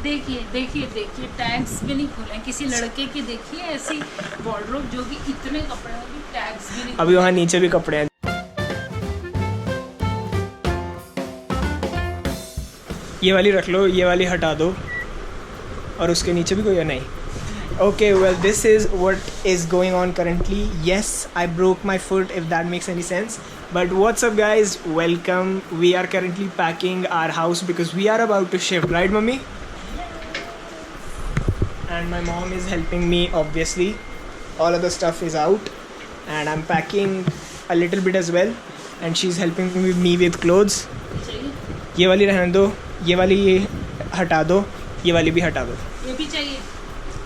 देखिए देखिए देखिए, टैग्स भी नहीं खुले हैं किसी लड़के की। देखिए ऐसी वार्डरोब जो कि इतने कपड़े हैं, भी टैग्स भी नहीं अभी वहाँ नीचे भी कपड़े हैं। ये वाली रख लो, ये वाली हटा दो, और उसके नीचे भी कोई है नहीं. Okay, well, this is what is going on currently. Yes, I broke my foot, if that makes any sense. But what's up, guys? Welcome. We are currently packing our house because we are about to shift, right, Mummy? And my mom is helping me, obviously. All of the stuff is out, and I'm packing a little bit as well. And she's helping me with clothes. चाहिए। ये वाली रहने दो, ये वाली हटा दो, ये वाली भी हटा दो. ये भी चाहिए।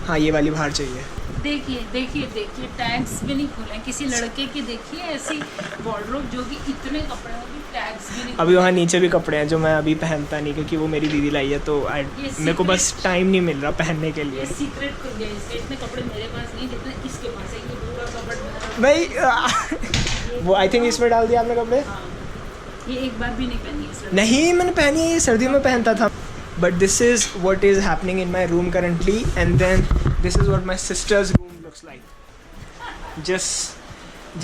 हाँ, ये वाली बाहर चाहिए. देखिए देखिए देखिए, टैग्स भी नहीं खुले हैं किसी लड़के की। देखिए ऐसी वार्डरोब जो कि इतने कपड़े हैं, भी टैग्स भी नहीं। अभी वहाँ नीचे भी कपड़े हैं जो मैं अभी पहनता नहीं, क्योंकि वो मेरी दीदी लाई है, तो मेरे को बस टाइम नहीं मिल रहा पहनने के ये लिए. सीक्रेट खुल गया इसका। इतने कपड़े मेरे पास नहीं जितने इसके पास है। ये पूरा कपड़ मेरा। भाई वो आई थिंक इसमें डाल दिया आपने कपड़े. हाँ, ये एक बार भी नहीं पहनी है इस लड़के। नहीं, मैंने पहनी है, ये सर्दियों में पहनता था. But this is what is happening in my room currently, and then this is what my sister's room looks like.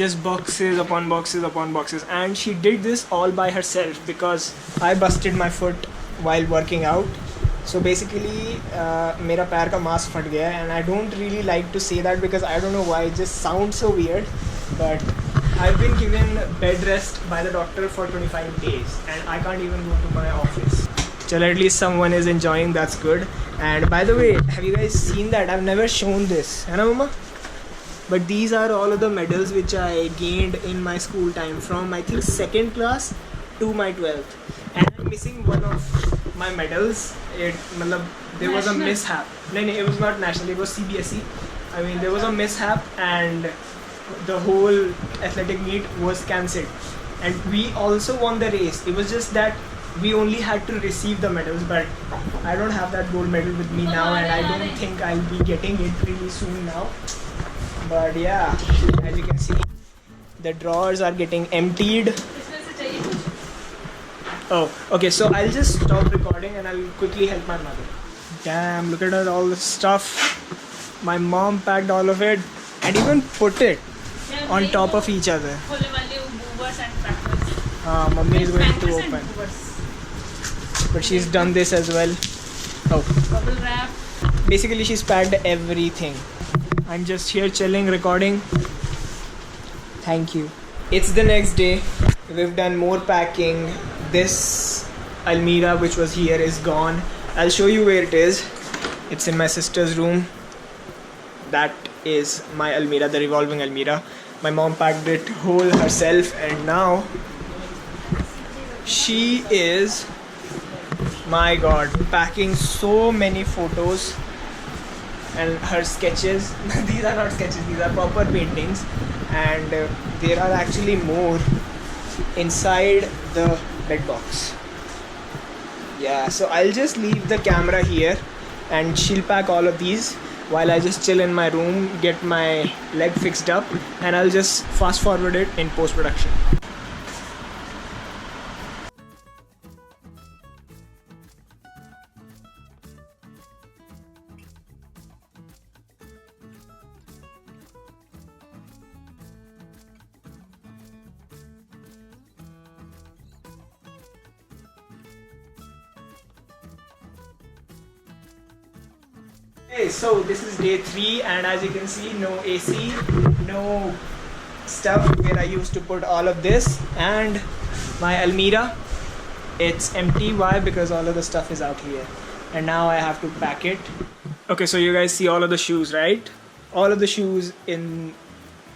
Just boxes upon boxes upon boxes, and she did this all by herself because I busted my foot while working out. So basically मेरा पैर का मांस फट गया है, and I don't really like to say that because I don't know why, it just sounds so weird, but I've been given bed rest by the doctor for 25 days and I can't even go to my office. Chalo, at least someone is enjoying, that's good. And by the way, have you guys seen that? I've never shown this, है ना mama? But these are all of the medals which I gained in my school time, from I think 2nd class to my 12th. And I'm missing one of my medals. There was a mishap. No, it was not national, it was CBSE. I mean, there was a mishap and the whole athletic meet was cancelled. And we also won the race. It was just that we only had to receive the medals, but I don't have that gold medal with me now, and I don't think I'll be getting it really soon now. But yeah, as you can see, the drawers are getting emptied. इसमें से चाहिए कुछ? Oh, okay, so I'll just stop recording and I'll quickly help my mother. Damn, look at all the stuff. My mom packed all of it and even put it on top of each other. खोलने वाले वो movers and packers। Mummy is going to Packers and open. movers। But she's done this as well. Oh, Bubble wrap। basically she's packed everything. I'm just here chilling, recording. Thank you. It's the next day. We've done more packing. This Almira which was here is gone. I'll show you where it is. It's in my sister's room. That is my Almira, the revolving Almira. My mom packed it whole herself, and now she is, my god, packing so many photos and her sketches. These are not sketches, these are proper paintings, and there are actually more inside the bed box. Yeah, so I'll just leave the camera here and she'll pack all of these while I just chill in my room, get my leg fixed up, and I'll just fast forward it in post production. Okay, so this is day 3, and as you can see, no AC, no stuff where I used to put all of this, and my Almira, it's empty. Why? Because all of the stuff is out here, and now I have to pack it. Okay, so you guys see all of the shoes, right? All of the shoes in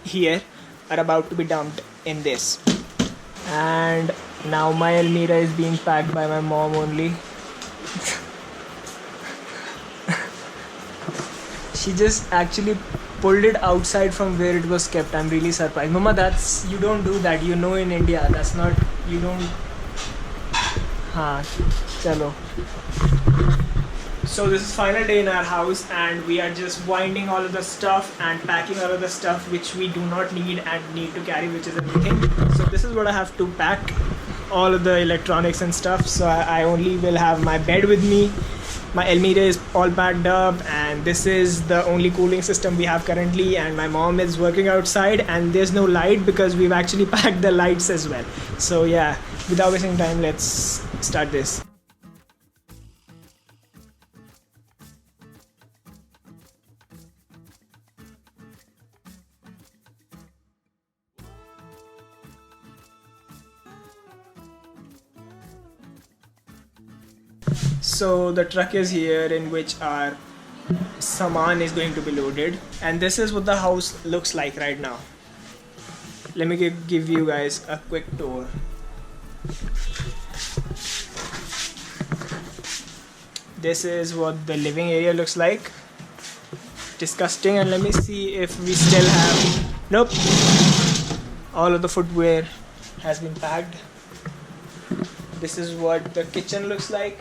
here are about to be dumped in this, and now my Almira is being packed by my mom only. She just actually pulled it outside from where it was kept. I'm really surprised. Mama, that's, you don't do that. You know, in India, that's not, you don't. Haan, chalo. So this is final day in our house, and we are just winding all of the stuff and packing all of the stuff which we do not need and need to carry, which is everything. So this is what I have to pack, all of the electronics and stuff. So I only will have my bed with me, My Almirah is all packed up, and this is the only cooling system we have currently. And my mom is working outside, and there's no light because we've actually packed the lights as well. So yeah, without wasting time, let's start this. So the truck is here in which our saman is going to be loaded, and this is what the house looks like right now. Let me give you guys a quick tour. This is what the living area looks like. Disgusting. And let me see if we still have, nope, all of the footwear has been packed. This is what the kitchen looks like.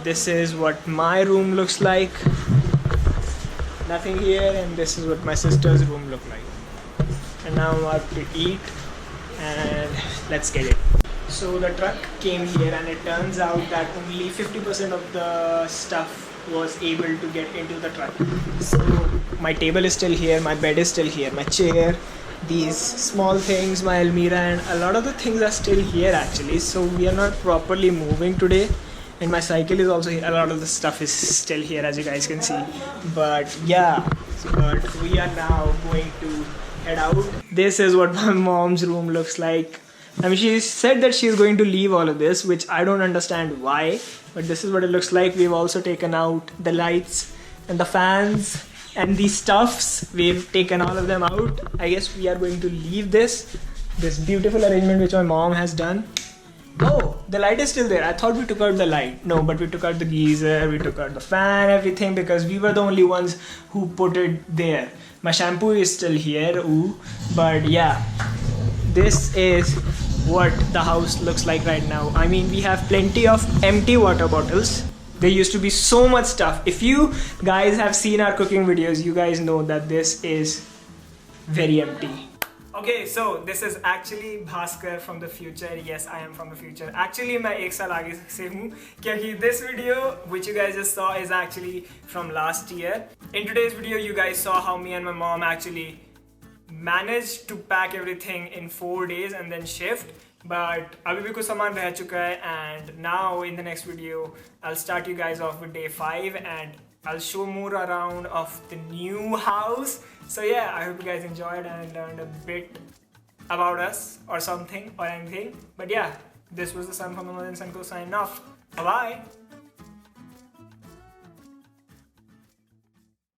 This is what my room looks like. Nothing here. And this is what my sister's room look like. And now I'm about to eat, and let's get it. So the truck came here, and it turns out that only 50% of the stuff was able to get into the truck. So my table is still here, my bed is still here, my chair, these small things, my Almirah, and a lot of the things are still here actually. So we are not properly moving today. And my cycle is also here. A lot of the stuff is still here, as you guys can see. But yeah, but we are now going to head out. This is what my mom's room looks like. I mean, she said that she's going to leave all of this, which I don't understand why, but this is what it looks like. We've also taken out the lights and the fans and the stuffs. We've taken all of them out. I guess we are going to leave this beautiful arrangement which my mom has done. Oh, the light is still there. I thought we took out the light. No, but we took out the geyser, we took out the fan, everything, because we were the only ones who put it there. My shampoo is still here, ooh. But yeah, this is what the house looks like right now. I mean, we have plenty of empty water bottles. There used to be so much stuff. If you guys have seen our cooking videos, you guys know that this is very empty. Okay, so this is actually Bhaskar from the future. Yes, I am from the future. Actually, मैं एक साल आगे से हूँ क्योंकि this video which you guys just saw is actually from last year. In today's video, you guys saw how me and my mom actually managed to pack everything in 4 days and then shift. But अभी भी कुछ सामान रह चुका है, and now in the next video, I'll start you guys off with day 5 and I'll show more around of the new house. So yeah, I hope you guys enjoyed and learned a bit about us or something or anything. But yeah, this was the Sun from the Mother and Sun Co signing off. Bye bye.